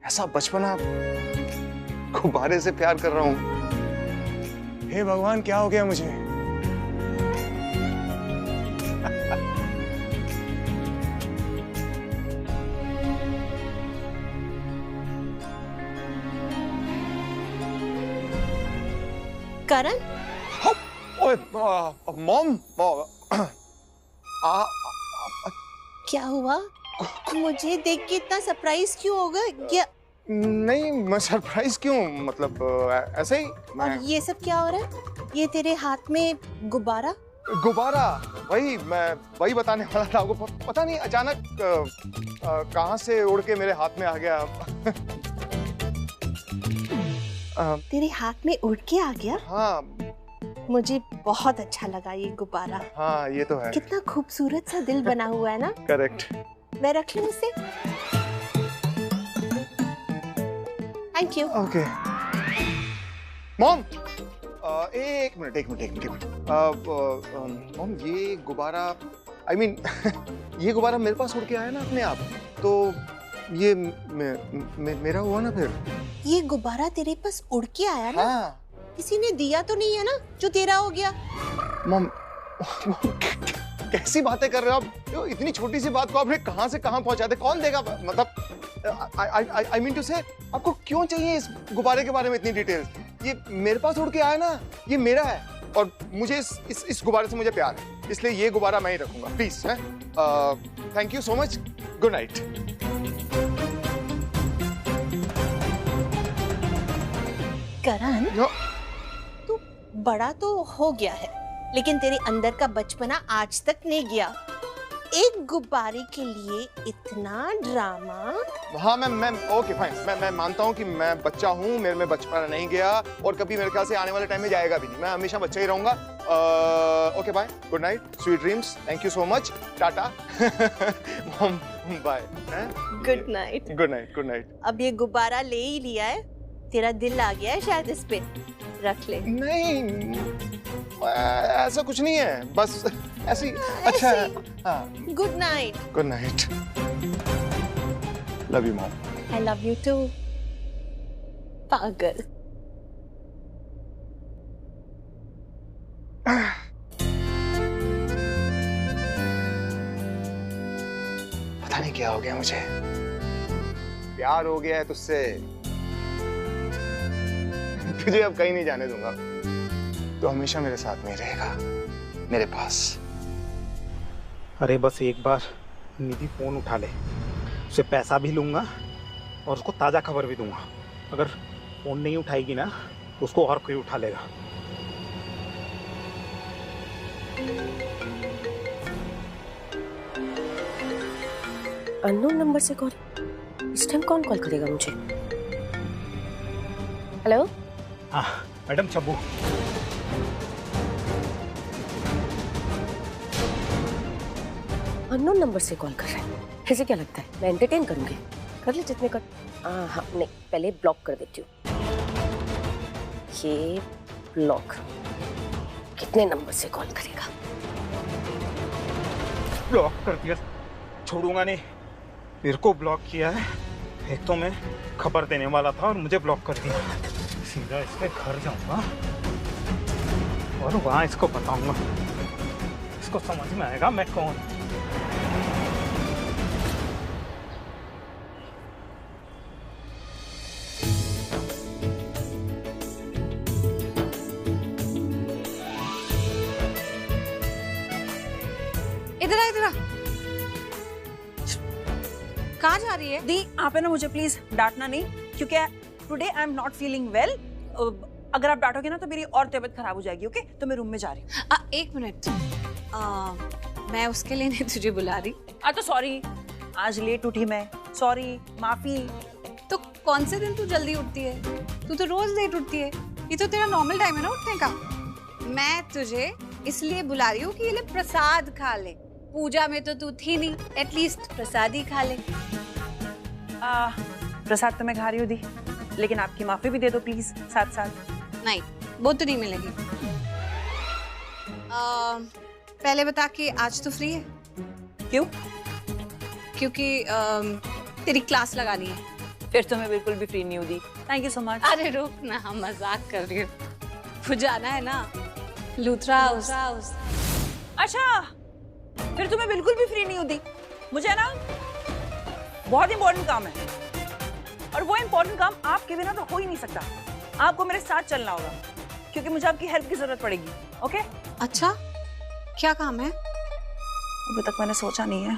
ऐसा बचपना गुब्बारे से प्यार कर रहा हूँ। हे भगवान, क्या हो गया मुझे? करण, ओए, मॉम, क्या हुआ? मुझे देख के इतना सरप्राइज क्यों हो गया? नहीं, मैं सरप्राइज क्यों? मतलब ऐसे ही और ये सब क्या हो रहा है? ये तेरे हाथ में गुब्बारा? गुब्बारा? मैं वही बताने वाला था आपको। पता नहीं अचानक कहाँ से उड़ के मेरे हाथ में आ गया। तेरे हाथ में उड़ के आ गया? हाँ। मुझे बहुत अच्छा लगा ये गुब्बारा। हाँ, ये तो है। कितना खूबसूरत सा दिल बना हुआ है ना? करेक्ट। मैं रख लूं इसे? Thank you. ओके। मॉम, एक मिनट। मॉम, ये गुब्बारा, I mean, ये गुब्बारा मेरे पास उड़ के आया ना अपने आप, तो ये मेरा हुआ ना फिर? ये गुब्बारा तेरे पास उड़ के आया ना? हाँ। किसी ने दिया तो नहीं है ना जो तेरा हो गया? मॉम, कैसी बातें कर रहे हो आप? इतनी छोटी सी बात को आपने कहां से कहां पहुंचा दे? कौन देगा? मतलब I mean to say, आपको क्यों चाहिए इस गुब्बारे के बारे में इतनी डिटेल्स? ये मेरे पास उड़ के आया ना, ये मेरा है और मुझे इस गुब्बारे से मुझे प्यार है, इसलिए ये गुब्बारा मैं ही रखूंगा, please. Thank you so much. Good night. Karan, तू बड़ा तो हो गया है, लेकिन तेरे अंदर का बचपना आज तक नहीं गया। एक गुब्बारे के लिए इतना ड्रामा? हाँ, मैं ओके फाइन, मैं मानता हूँ कि मैं बच्चा हूँ, मेरे में बचपना नहीं गया और कभी मेरे ख्याल से आने वाले टाइम में जाएगा भी नहीं। मैं हमेशा बच्चा ही रहूंगा। Okay, bye, good night, sweet dreams, thank you so much, tata. Bye. Good night. Good night, good night. अब ये गुब्बारा ले ही लिया है, तेरा दिल आ गया है शायद इस पे, रख ले। नहीं, ऐसा कुछ नहीं है, बस ऐसे ही अच्छा है। हाँ। Good night. Good night. Love you mom. I love you too. पागल। पता नहीं क्या हो गया मुझे, प्यार हो गया है तुझसे। तुझे अब कहीं नहीं जाने दूंगा, तो हमेशा मेरे साथ में रहेगा, मेरे पास। अरे बस एक बार निधि फोन उठा ले, उसे पैसा भी लूंगा और उसको ताजा खबर भी दूंगा। अगर फोन नहीं उठाएगी ना तो उसको और कोई उठा लेगा। अननोन नंबर से कॉल? इस टाइम कौन कॉल करेगा मुझे? हेलो? हाँ मैडम, चब्बू। अननोन नंबर से कॉल कर रहा है, ऐसे क्या लगता है मैं एंटरटेन करूंगी? कर ले जितने कर। हाँ नहीं, पहले ब्लॉक कर देती हूँ। ये ब्लॉक। कितने नंबर से कॉल करेगा? ब्लॉक कर दिया, छोड़ूंगा नहीं। मेरे को ब्लॉक किया है, एक तो मैं खबर देने वाला था और मुझे ब्लॉक कर दिया। सीधा इसके घर जाऊंगा और वहां इसको बताऊंगा, इसको समझ में आएगा मैं कौन। इधर आ। कहाँ जा रही है? दी, आप है ना मुझे प्लीज डांटना नहीं, क्योंकि today I am not feeling well. अगर आप डांटोगे ना तो मेरी और तबीयत खराब हो जाएगी। ओके, तो मैं रूम में जा रही हूँ। एक मिनट, मैं उसके लिए नहीं तुझे बुला रही। तो सॉरी, आज लेट उठी मैं, सॉरी, माफी। तो कौन से दिन तू जल्दी उठती है? तू तो रोज लेट उठती है, ये तो तेरा नॉर्मल टाइम है ना उठने का। मैं तुझे इसलिए बुला रही हूँ कि ये ले प्रसाद खा ले। पूजा में तो तू थी नहीं, एटलीस्ट प्रसाद ही खा ले। प्रसाद तो मैं खा रही हूँ दी, लेकिन आपकी माफी भी दे दो प्लीज साथ साथ। नहीं, वो तो नहीं मिलेगी। पहले बता कि आज तो फ्री है? क्यों? क्योंकि तेरी क्लास लगानी है। फिर तो मैं बिल्कुल भी फ्री नहीं हुई। Thank you so much. अरे रुक ना, हम मजाक कर रही हूँ। वो जाना है ना लूथरा हाउस। अच्छा, फिर तुम्हें बिल्कुल भी फ्री नहीं होती। मुझे ना बहुत इंपॉर्टेंट काम है, और वो इंपॉर्टेंट काम आपके बिना तो हो ही नहीं सकता। आपको मेरे साथ चलना होगा, क्योंकि मुझे आपकी हेल्प की जरूरत पड़ेगी। ओके? अच्छा, क्या काम है? अभी तक मैंने सोचा नहीं है,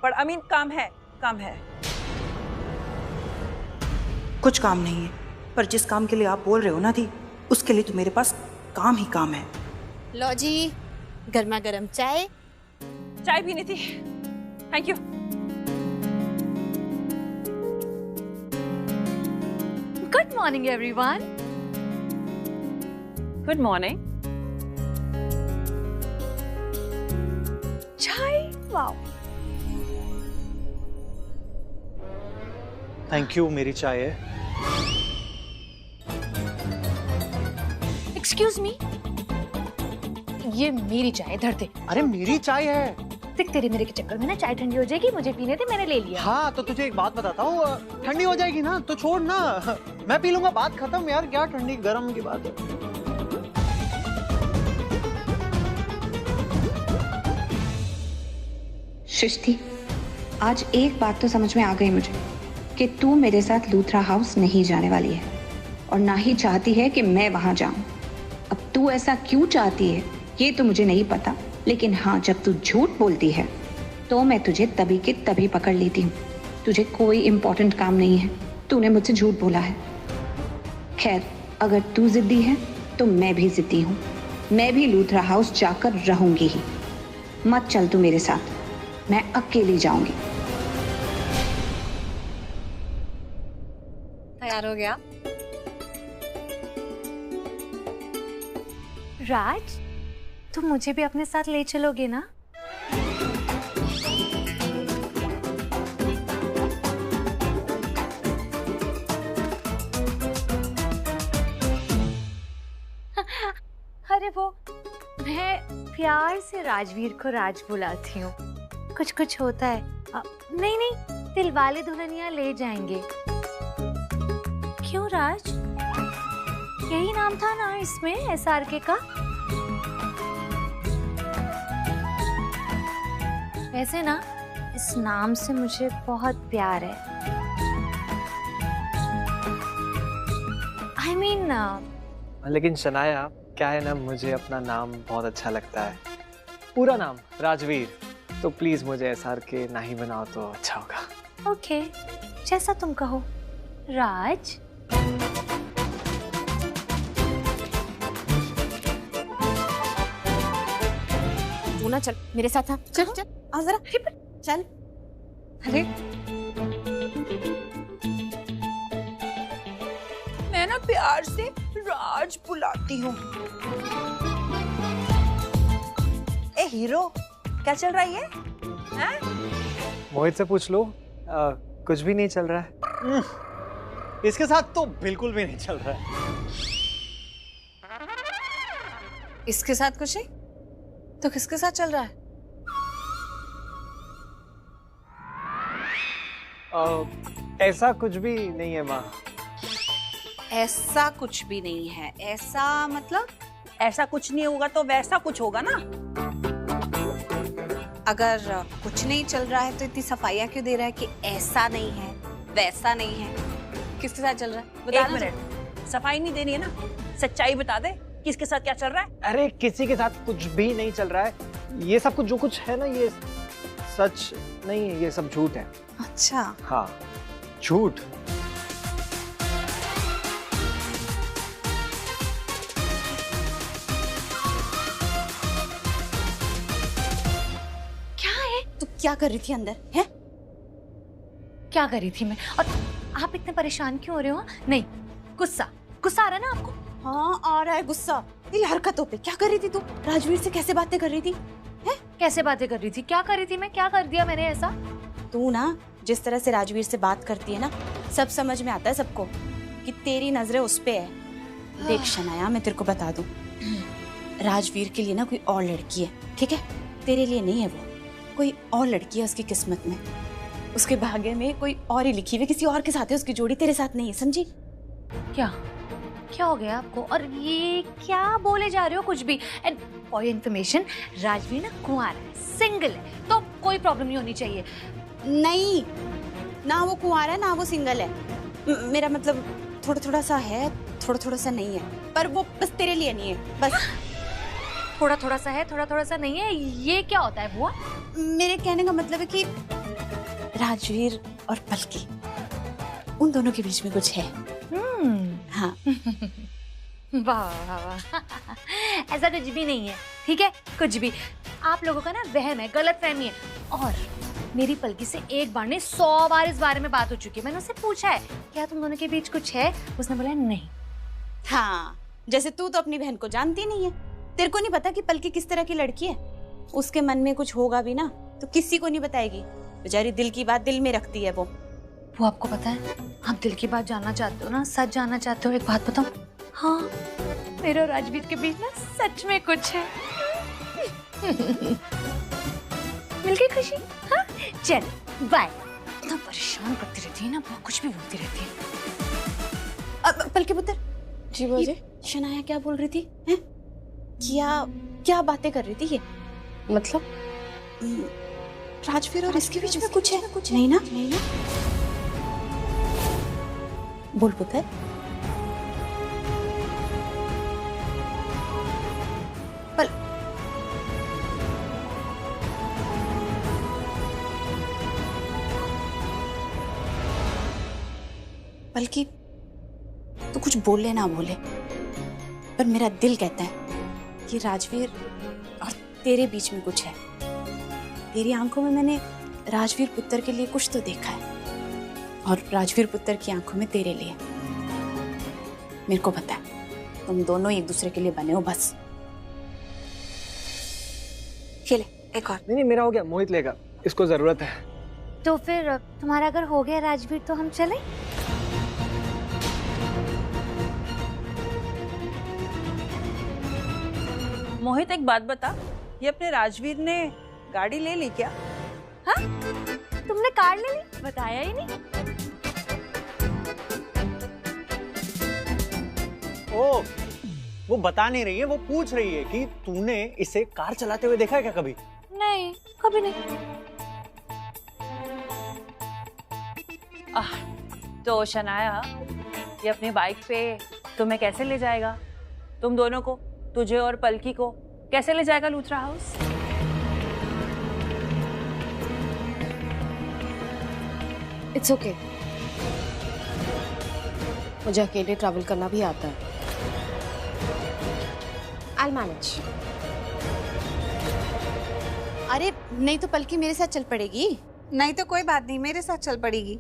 पर आई मीन काम है। कुछ काम नहीं है, पर जिस काम के लिए आप बोल रहे हो ना दी, उसके लिए तो मेरे पास काम ही काम है। लो जी, गर्मा गर्म चाय। चाय पीनी थी। Thank you. Good morning, everyone. Good morning. Chai? Wow. Thank you, मेरी चाय है। Excuse me. ये मेरी चाय, इधर दे। अरे मेरी चाय है। देख, तेरे मेरे के चक्कर में ना चाय ठंडी हो जाएगी, मुझे पीने थे, मैंने ले लिया। हाँ तो तुझे एक बात बताता हूँ, ठंडी हो जाएगी ना तो छोड़ ना, मैं पी लूंगा, बात खत्म यार, क्या ठंडी गर्म की बात है। सृष्टि, आज एक बात तो समझ में आ गई मुझे कि तू मेरे साथ लूथरा हाउस नहीं जाने वाली है, और ना ही चाहती है कि मैं वहां जाऊं। अब तू ऐसा क्यों चाहती है ये तो मुझे नहीं पता, लेकिन हाँ, जब तू झूठ बोलती है तो मैं तुझे तभी के तभी पकड़ लेती हूँ। तुझे कोई इम्पोर्टेंट काम नहीं है, तूने मुझसे झूठ बोला है। खैर, अगर तू जिद्दी है तो मैं भी जिद्दी हूँ, मैं भी लूथरा हाउस जाकर रहूंगी ही। मत चल तू मेरे साथ, मैं अकेली जाऊंगी। तैयार हो गया? राज, तुम मुझे भी अपने साथ ले चलोगे ना? अरे वो, मैं प्यार से राजवीर को राज बुलाती हूँ। कुछ कुछ होता है। नहीं, दिलवाले दुल्हनिया ले जाएंगे। क्यों राज? यही नाम था ना इसमें SRK का? वैसे ना, इस नाम से मुझे बहुत प्यार है। I mean, लेकिन शनाया, क्या है ना, मुझे अपना नाम बहुत अच्छा लगता है, पूरा नाम राजवीर, तो प्लीज मुझे SRK ना ही बनाओ तो अच्छा होगा। ओके, जैसा तुम कहो। राज, तू ना चल मेरे साथ, आ चल चल, आ जरा चल। अरे मैं ना प्यार से राज बुलाती हूँ। ए हीरो, क्या चल रहा है ये? हैं? मोहित से पूछ लो, कुछ भी नहीं चल रहा है। इसके साथ तो बिल्कुल भी नहीं चल रहा है। इसके साथ कुछ नहीं तो किसके साथ चल रहा है? ऐसा कुछ भी नहीं है माँ। ऐसा कुछ भी नहीं है? ऐसा मतलब? ऐसा कुछ नहीं होगा तो वैसा कुछ होगा ना। अगर कुछ नहीं चल रहा है तो इतनी सफाइयाँ क्यों दे रहा है कि ऐसा नहीं है, वैसा नहीं है? किसके साथ चल रहा है? बता एक ना। मिनट, सफाई नहीं देनी है ना, सच्चाई बता दे, किसके साथ क्या चल रहा है? अरे किसी के साथ कुछ भी नहीं चल रहा है, ये सब कुछ जो कुछ है ना, ये सच नहीं है, ये सब झूठ है। अच्छा, हाँ, झूठ। तू क्या कर रही थी अंदर? है क्या कर रही थी मैं? और आप इतने परेशान क्यों हो रहे हो? नहीं, गुस्सा आ रहा है ना आपको? हाँ, आ रहा है गुस्सा। तेरी हरकतों पे। क्या कर रही थी तू? राजवीर से कैसे बातें कर रही थी? हैं? कैसे बातें कर रही थी? क्या कर रही थी मैं? क्या कर दिया मैंने ऐसा? तू ना जिस तरह से राजवीर से बात करती है ना, सब समझ में आता है सबको कि तेरी नजरें उस पे है। देख शनाया, मैं तेरे को बता दूं, राजवीर के लिए ना कोई और लड़की है, ठीक है? तेरे लिए नहीं है वो, कोई और लड़की है उसकी किस्मत में। उसके भाग्य में कोई और ही लिखी हुई, किसी और के साथ है उसकी जोड़ी, तेरे साथ नहीं है, समझी? क्या क्या हो गया आपको? और ये क्या बोले जा रहे हो कुछ भी? And for your information, Rajveer ना कुंवारा है, सिंगल है, तो कोई प्रॉब्लम नहीं होनी चाहिए। नहीं, ना वो कुंवारा है ना वो सिंगल है। मेरा मतलब थोड़ा थोड़ा सा है, थोड़ा थोड़ा सा नहीं है, पर वो बस तेरे लिए नहीं है, बस। थोड़ा थोड़ा सा है, थोड़ा थोड़ा सा नहीं है, ये क्या होता है बुआ? मेरे कहने का मतलब है कि राजवीर और पलकी, उन दोनों के बीच में कुछ है। हाँ। वाह वाह, ऐसा कुछ भी नहीं है, ठीक है? कुछ भी आप लोगों का ना वहम है, गलतफहमी है। और मेरी पलकी से एक बार नहीं 100 बार इस बारे में बात हो चुकी है। मैंने उससे पूछा है क्या तुम दोनों के बीच कुछ है, उसने बोला नहीं। हाँ, जैसे तू तो अपनी बहन को जानती नहीं है, तेरे को नहीं पता कि पलकी किस तरह की लड़की है। उसके मन में कुछ होगा भी ना तो किसी को नहीं बताएगी, बेचारी दिल की बात दिल में रखती है वो आपको पता है, आप दिल की बात जानना चाहते हो ना, सच जानना चाहते हो, एक बात बताऊं? हाँ, मेरे और राजवीर के बीच ना सच में कुछ है। मिल गई खुशी? हाँ, चल बाय। इतना परेशान करती रहती है ना, बहुत कुछ भी बोलती रहती है। अब पलके पुत्र जी बोलिए। शनाया क्या बोल रही थी? हैं? क्या बातें कर रही थी ये? मतलब राजवीर और इसके बीच में कुछ है? नहीं ना? नहीं ना? बोल पुत्र। बल्कि तू कुछ बोले ना बोले, पर मेरा दिल कहता है कि राजवीर और तेरे बीच में कुछ है। तेरी आंखों में मैंने राजवीर पुत्र के लिए कुछ तो देखा है, और राजवीर पुत्र की आंखों में तेरे लिए। मेरे को पता है तुम दोनों एक दूसरे के लिए बने हो, बस। खेले एक और। नहीं, मेरा हो गया, मोहित लेगा, इसको जरूरत है। तो फिर तुम्हारा अगर हो गया राजवीर तो हम चलें? मोहित एक बात बता, ये अपने राजवीर ने गाड़ी ले ली क्या? हाँ? तुमने कार ले ली? बताया ही नहीं। ओ, वो बता नहीं रही है, वो पूछ रही है कि तूने इसे कार चलाते हुए देखा है क्या कभी? नहीं, कभी नहीं। तो शनाया, ये अपनी बाइक पे तुम्हें कैसे ले जाएगा? तुम दोनों को, तुझे और पलकी को कैसे ले जाएगा लूथरा हाउस? इट्स ओके, मुझे अकेले ट्रैवल करना भी आता है। I'll manage। अरे नहीं तो पलकी मेरे साथ चल पड़ेगी। नहीं तो कोई बात नहीं, मेरे साथ चल पड़ेगी।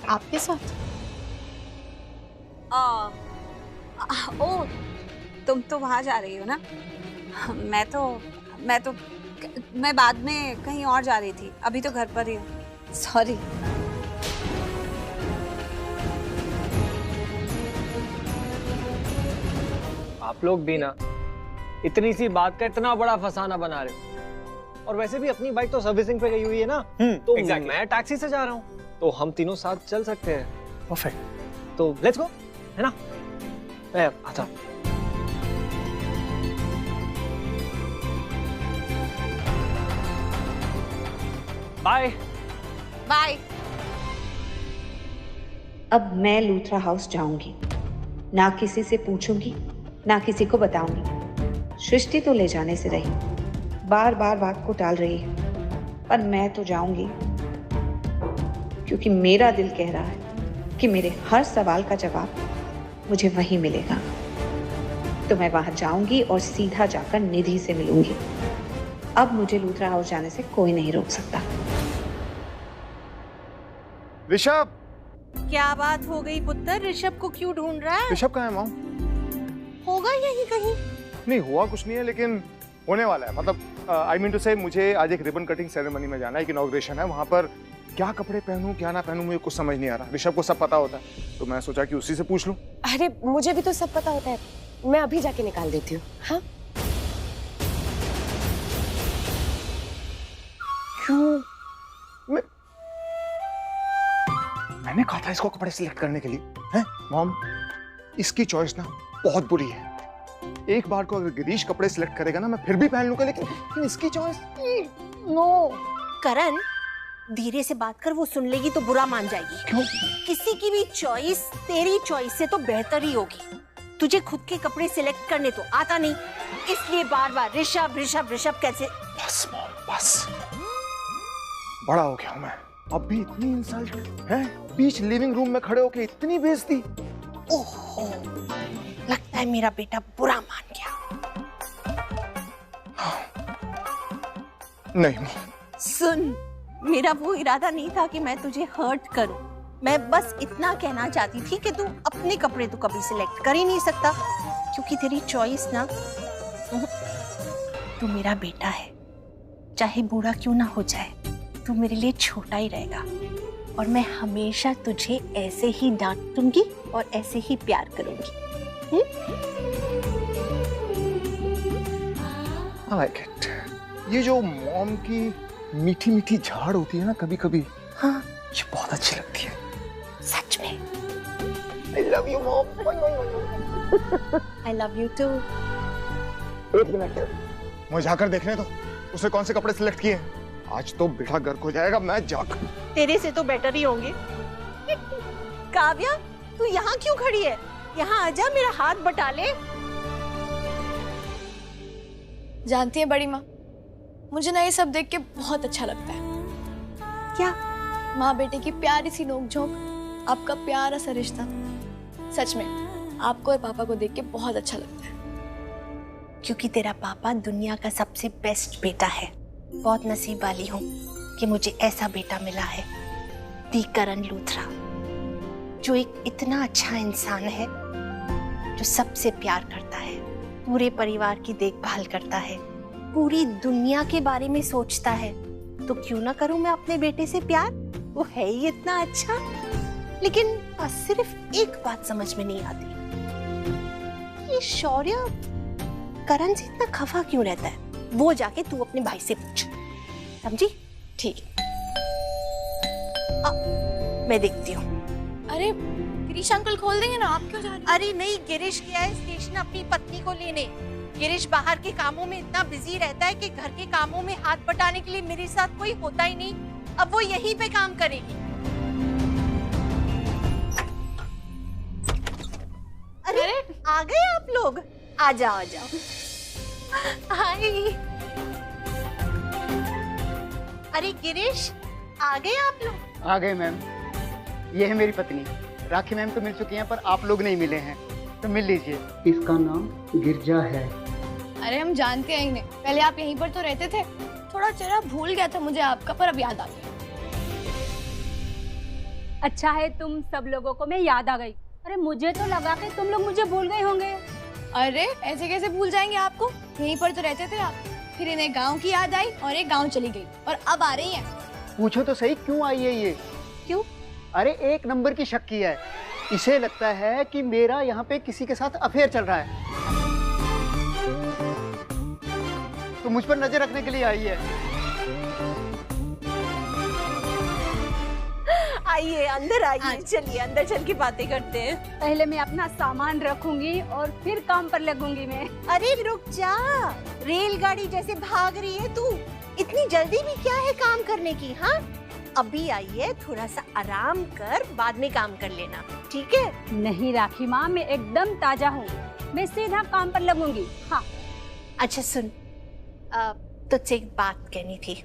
आपके साथ? ओ, तुम तो वहां जा रही हो ना? मैं बाद में कहीं और जा रही थी, अभी तो घर पर ही हूँ। सॉरी। आप लोग भी ना इतनी सी बात का इतना बड़ा फसाना बना रहे हो। और वैसे भी अपनी बाइक तो सर्विसिंग पे गई हुई है ना, तो exactly। मैं टैक्सी से जा रहा हूँ, तो हम तीनों साथ चल सकते हैं। परफेक्ट, तो लेट्स गो, है ना? मैं आता हूँ। Bye bye. अब मैं लूथरा हाउस जाऊंगी, ना किसी से पूछूंगी, ना किसी को बताऊंगी। सृष्टि तो ले जाने से रही, बार बार बात को टाल रही है, पर मैं तो जाऊंगी, क्योंकि मेरा दिल कह रहा है कि मेरे हर सवाल का जवाब मुझे वहीं मिलेगा। तो मैं वहां जाऊंगी और सीधा जाकर निधि से मिलूंगी। अब मुझे लूथरा हाउस जाने से कोई नहीं रोक सकता। ऋषभ, क्या बात हो गई पुत्र? ऋषभ को क्यों ढूंढ रहा है? ऋषभ कहाँ है मॉम? होगा यहीं कहीं। नहीं, हुआ कुछ नहीं है, लेकिन होने वाला है। मतलब आई मीन टू से मुझे आज एक रिबन कटिंग सेरेमनी में जाना है, एक इनॉग्रेशन है, वहां पर क्या कपड़े पहनूं क्या ना पहनूं मुझे कुछ समझ नहीं आ रहा। ऋषभ को सब पता होता है, तो मैं सोचा कि उसी से पूछ लूं। अरे मुझे भी तो सब पता होता है, मैं अभी जाके निकाल देती हूँ। हाँ क्यों? मैंने कहा था इसको कपड़े सिलेक्ट करने के लिए, हैं? मॉम, इसकी चॉइस ना बहुत बुरी है। एक बार को अगर गिरीश कपड़े सिलेक्ट करेगा ना, मैं फिर भी पहन लूंगा, लेकिन इसकी चॉइस नो। करण, धीरे से बात कर, वो सुन लेगी तो बुरा मान जाएगी। क्यों? किसी की भी चॉइस तेरी चॉइस से तो बेहतर ही होगी। तुझे खुद के कपड़े सिलेक्ट करने तो आता नहीं, इसलिए बार बार ऋषभ ऋषभ ऋषभ कैसे। बस मॉम, बस। बड़ा हो गया हूं मैं, अब भी इतनी इंसल्ट है? बीच लिविंग रूम में खड़े होके इतनी बेइज्जती। ओहो, लगता है मेरा बेटा बुरा मान गया। नहीं मॉम। सुन, मेरा वो इरादा नहीं था कि मैं तुझे हर्ट करूं। मैं बस इतना कहना चाहती थी कि तू अपने कपड़े तो कभी सिलेक्ट कर ही नहीं सकता, क्योंकि तेरी चॉइस ना, तू मेरा बेटा है, चाहे बूढ़ा क्यों ना हो जाए, तू मेरे लिए छोटा ही रहेगा। और मैं हमेशा तुझे ऐसे ही डांटूंगी और ऐसे ही प्यार करूंगी। I like it. ये जो मॉम की मीठी मीठी झाड़ होती है ना कभी कभी, हाँ, ये बहुत अच्छी लगती है। सच में। I love you mom. I love you too. एक मिनट, मुझे जाकर देखने दो उसने कौन से कपड़े सिलेक्ट किए हैं। आज तो बेटा गर्क हो जाएगा, मैं जाकर। तेरे से तो बेटर ही होंगे। काव्या, तू यहाँ क्यों खड़ी है? यहाँ आजा, मेरा हाथ बटा ले। जानती है बड़ी माँ, मुझे ना ये सब देख के बहुत अच्छा लगता है। क्या? माँ बेटे की प्यारी सी नोकझोंक, आपका प्यारा सा रिश्ता। सच में आपको और पापा को देख के बहुत अच्छा लगता है। क्योंकि तेरा पापा दुनिया का सबसे बेस्ट बेटा है। बहुत नसीब वाली हूँ कि मुझे ऐसा बेटा मिला है, दी करण लूथरा, जो एक इतना अच्छा इंसान है, जो सबसे प्यार करता है, पूरे परिवार की देखभाल करता है, पूरी दुनिया के बारे में सोचता है। तो क्यों ना करूं मैं अपने बेटे से प्यार? वो है ही इतना अच्छा। लेकिन सिर्फ एक बात समझ में नहीं आती, ये शौर्य करण से इतना खफा क्यों रहता है? वो जाके तू अपने भाई से पूछ, समझी? ठीक है, मैं देखती हूँ। अरे गिरीश अंकल खोल देंगे ना, आप क्यों जा रहे हैं? अरे नहीं, गिरीश गया है स्टेशन अपनी पत्नी को लेने। गिरीश बाहर के कामों में इतना बिजी रहता है कि घर के कामों में हाथ बटाने के लिए मेरे साथ कोई होता ही नहीं। अब वो यहीं पे काम करेगी। अरे आ गए आप लोग, आ जाओ आ जाओ। हाय। अरे गिरीश, आ गए आप लोग? आ गए मैम, ये है मेरी पत्नी। राखी मैम तो मिल चुकी हैं, पर आप लोग नहीं मिले हैं, तो मिल लीजिए। इसका नाम गिरजा है। अरे हम जानते हैं इन्हें, पहले आप यहीं पर तो रहते थे। थोड़ा चेहरा भूल गया था मुझे आपका, पर अब याद आ गया। अच्छा है तुम सब लोगों को मैं याद आ गई। अरे मुझे तो लगा कि तुम लोग मुझे भूल गए होंगे। अरे ऐसे कैसे भूल जाएंगे आपको, यहीं पर तो रहते थे आप। फिर इन्हें गांव की याद आई और एक गांव चली गई, और अब आ रही हैं। पूछो तो सही, क्यों आई है ये? क्यों? अरे एक नंबर की शक्की है। इसे लगता है कि मेरा यहाँ पे किसी के साथ अफेयर चल रहा है, तो मुझ पर नजर रखने के लिए आई है। आइए अंदर आइए, चलिए अंदर चल के बातें करते हैं। पहले मैं अपना सामान रखूंगी और फिर काम पर लगूंगी मैं। अरे रुक जा, रेलगाड़ी जैसे भाग रही है तू। इतनी जल्दी भी क्या है काम करने की? हाँ, अभी आई है, थोड़ा सा आराम कर, बाद में काम कर लेना, ठीक है? नहीं राखी माँ, मैं एकदम ताजा हूँ, मैं सीधा काम पर लगूंगी। हाँ। अच्छा सुन, तुझसे एक बात कहनी थी।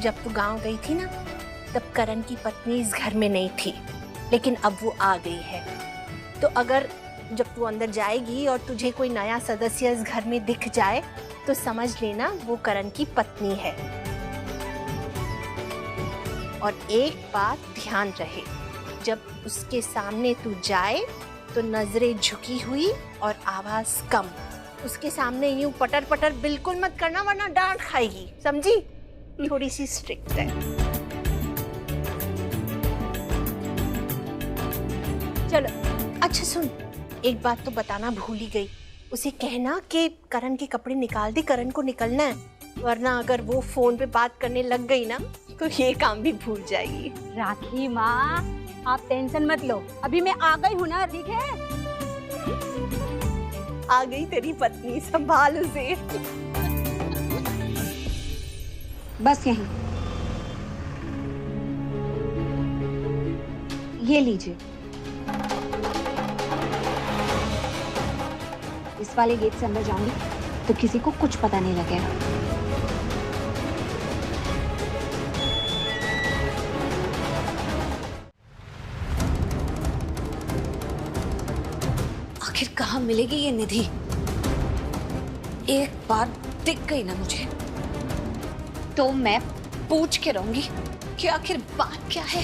जब तू गांव गई थी ना, तब करण की पत्नी इस घर में नहीं थी, लेकिन अब वो आ गई है। तो अगर जब तू अंदर जाएगी और तुझे कोई नया सदस्य इस घर में दिख जाए, तो समझ लेना वो करण की पत्नी है। और एक बात ध्यान रहे, जब उसके सामने तू जाए तो नजरें झुकी हुई और आवाज कम। उसके सामने यूं पटर पटर बिल्कुल मत करना, वरना डांट खाएगी, समझी? थोड़ी सी स्ट्रिक्ट है। चलो। अच्छा सुन, एक बात तो बताना भूल ही गई। उसे कहना कि करण के कपड़े निकाल दे, करण को निकलना है। वरना अगर वो फोन पे बात करने लग गई ना तो ये काम भी भूल जाएगी। राखी माँ, आप टेंशन मत लो, अभी मैं आ गई हूँ ना, ठीक है? आ गई तेरी पत्नी, संभाल उसे। बस यहीं। ये लीजिए। इस वाले गेट से अंदर जाऊंगी तो किसी को कुछ पता नहीं लगेगा। आखिर कहाँ मिलेगी ये निधि? एक बार दिख गई ना मुझे तो मैं पूछ के रहूंगी कि आखिर बात क्या है,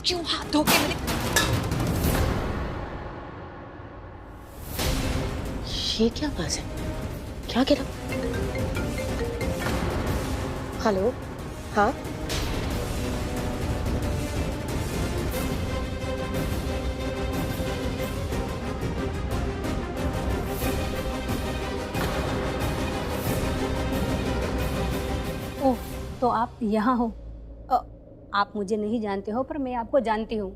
क्यों हाथ धो के मेरे। ये क्या आवाज है? क्या गिरा? हेलो, हाँ ओह, तो आप यहाँ हो? आप मुझे नहीं जानते हो पर मैं आपको जानती हूँ।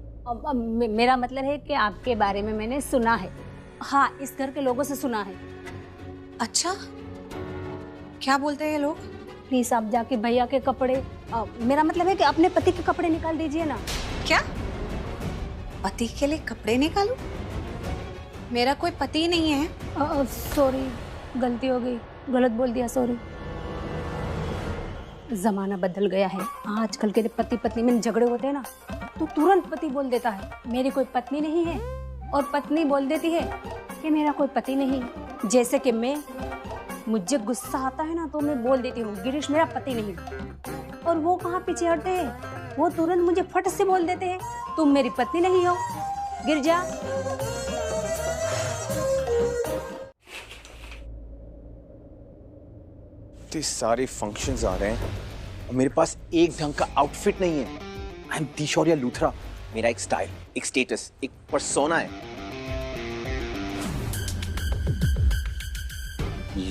मेरा मतलब है कि आपके बारे में मैंने सुना है। हाँ, इस घर के लोगों से सुना है। अच्छा, क्या बोलते हैं ये लोग? प्लीज आप जाके भैया के कपड़े, मेरा मतलब है कि अपने पति के कपड़े निकाल दीजिए ना। क्या? पति के लिए कपड़े निकालूं? मेरा कोई पति नहीं है। सॉरी, गलती हो गई, गलत बोल दिया, सॉरी। जमाना बदल गया है, आजकल के पति पत्नी में झगड़े होते हैं ना तो तुरंत पति बोल देता है मेरी कोई पत्नी नहीं है, और पत्नी बोल देती है कि मेरा कोई पति नहीं। जैसे कि मुझे गुस्सा आता है ना तो मैं बोल देती हूँ गिरीश मेरा पति नहीं, और वो कहाँ पीछे हटते हैं, वो तुरंत मुझे फट से बोल देते हैं तुम मेरी पत्नी नहीं हो, गिर जा। इतने सारे फंक्शंस आ रहे हैं और मेरे पास एक ढंग का आउटफिट नहीं है। I am the Shaurya Luthra. मेरा एक स्टाइल, एक स्टेटस, एक पर्सोना है।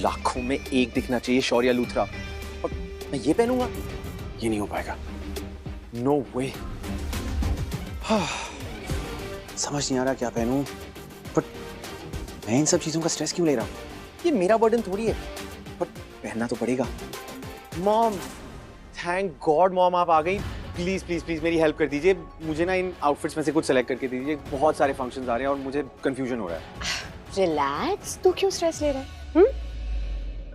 लाखों में एक दिखना चाहिए शौर्या लूथरा, और मैं ये पहनूंगा, ये नहीं हो पाएगा। नो वे। समझ नहीं आ रहा क्या पहनूं, बट मैं इन सब चीजों का स्ट्रेस क्यों ले रहा हूं? ये मेरा बर्डन थोड़ी है, बट पहनना तो पड़ेगा। मॉम, थैंक गॉड मॉम आप आ गई। प्लीज प्लीज प्लीज मेरी हेल्प कर दीजिए, मुझे ना इन आउटफिट्स में से कुछ सेलेक्ट करके दीजिए। बहुत सारे फंक्शंस आ रहे हैं और मुझे कंफ्यूजन हो रहा है। रिलैक्स, तू क्यों स्ट्रेस ले रहा है?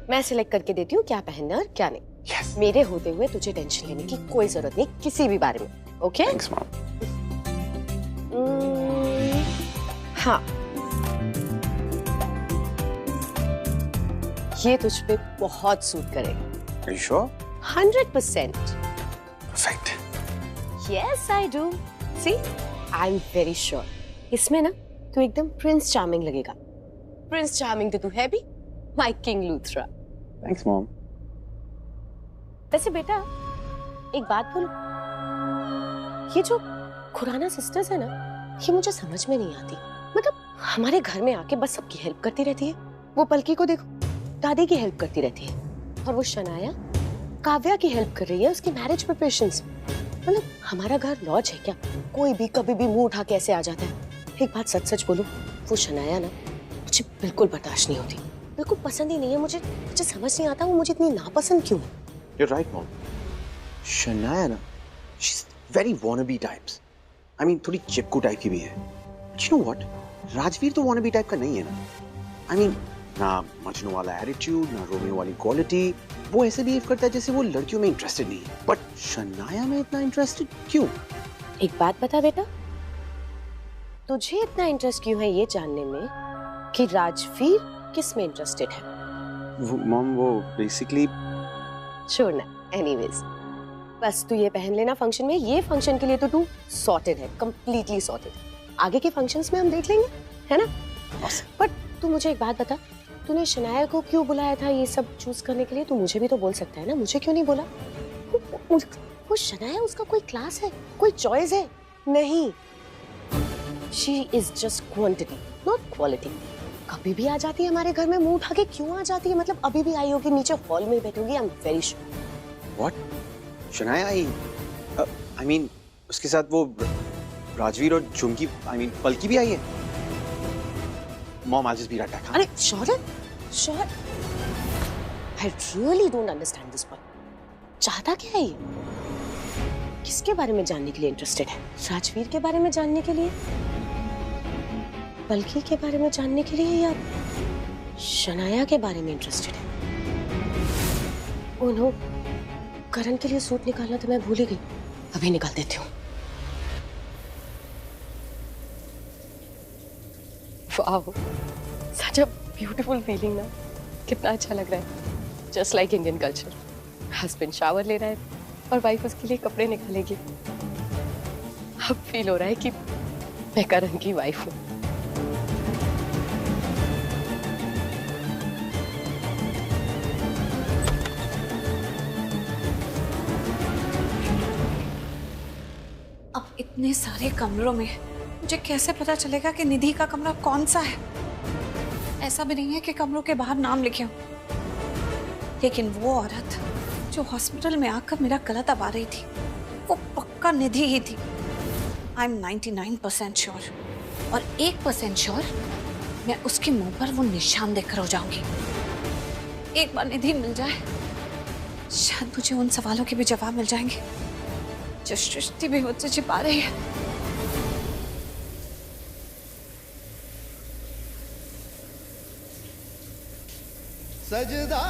मैं सिलेक्ट करके देती हूँ क्या पहनना और क्या नहीं। yes. मेरे होते हुए तुझे टेंशन लेने की कोई जरूरत नहीं किसी भी बारे में। ओके? Thanks mom. हाँ, ये तुझ पे बहुत सूट करेगा। Are you sure? 100%. Perfect. Yes, I do. See, I'm very sure. इसमें ना तू एकदम प्रिंस चार्मिंग लगेगा। प्रिंस चार्मिंग तो तू है भी, my king Luthra. Thanks mom. वैसे बेटा एक बात बोलूं, ये जो खुराना सिस्टर्स है ना, ये मुझे समझ में नहीं आती। मतलब हमारे घर में आके बस सबकी हेल्प करती रहती है। वो पलकी को देखो, दादी की हेल्प करती रहती है, और वो शनाया काव्या की हेल्प कर रही है उसकी मैरिज प्रिपरेशंस। मतलब हमारा घर लॉज है क्या? कोई भी कभी भी मुंह उठा के ऐसे आ जाता है। एक बात सच सच बोलूं, वो शनाया ना मुझे बिल्कुल बर्दाश्त नहीं होती, बिल्कुल पसंद ही नहीं है। मुझे समझ नहीं आता वो मुझे इतनी नापसंद क्यों है। You're right mom. शनाया ना, she's very wannabe types. I mean थोड़ी चिपकू टाइप की भी है। But you know what? Rajveer तो wannabe टाइप का नहीं है ना। I mean ना मजनू वाला एटीट्यूड, ना रोमियो वाली क्वालिटी। वो ऐसे बिहेव करता है जैसे वो लड़कियों में इंटरेस्टेड नहीं है। बट शनाया में इतना इंटरेस्टेड क्यों? एक बात बता बेटा, तुझे इतना इंटरेस्ट क्यों है ये जानने में कि राजवीर किस में इंटरेस्टेड है? मॉम वो बेसिकली छोड़ना, एनीवेज बस तू ये पहन लेना फंक्शन में। ये फंक्शन के लिए तो तू सॉर्टेड है, कंप्लीटली सॉर्टेड। आगे के फंक्शंस में हम देख लेंगे, है ना? बट तू मुझे एक बात बता, तूने शनाया को क्यों बुलाया था ये सब चूज करने के लिए? तू मुझे भी तो बोल सकता है ना, मुझे क्यों नहीं बोला? वो शनाया, उसका कोई क्लास है, कोई चॉइस है? नहीं, she is just quantity not quality. कभी भी आ जाती है हमारे घर में, मुंह उठा के क्यों आ जाती है? मतलब अभी भी आई होगी, नीचे हॉल में बैठोगी, I am very sure. What? Shanaya I mean उसके साथ वो राजवीर और झुमकी, आई मीन पलकी भी आई है। Mom, I just be right back. अरे sure I really don't understand this boy. चाहता क्या है ये? किसके बारे में जानने के लिए इंटरेस्टेड है? राजवीर के बारे में जानने के लिए, पलकी के बारे में जानने के लिए, या शनाया के बारे में इंटरेस्टेड है? ओह नो, करण के लिए सूट निकालना तो मैं भूल ही गई, अभी निकाल देती हूँ। Wow, such a beautiful feeling ना, कितना अच्छा लग रहा है। Just like Indian culture, husband shower ले रहा है और वाइफ उसके लिए कपड़े निकालेगी। अब फील हो रहा है कि मैं करण की वाइफ हूँ। अब इतने सारे कमरों में मुझे कैसे पता चलेगा कि निधि का कमरा कौन सा है? ऐसा भी नहीं है कि कमरों के बाहर नाम लिखे हों, लेकिन वो औरत जो हॉस्पिटल में आकर मेरा गला दबा रही थी, वो पक्का निधि ही थी। आई एम 99% श्योर, और 1% श्योर मैं उसके मुंह पर वो निशान देखकर हो जाऊंगी। एक बार निधि मिल जाए, शायद मुझे उन सवालों के भी जवाब मिल जाएंगे जो सृष्टि भी मुझसे छिपा रही है। सजदा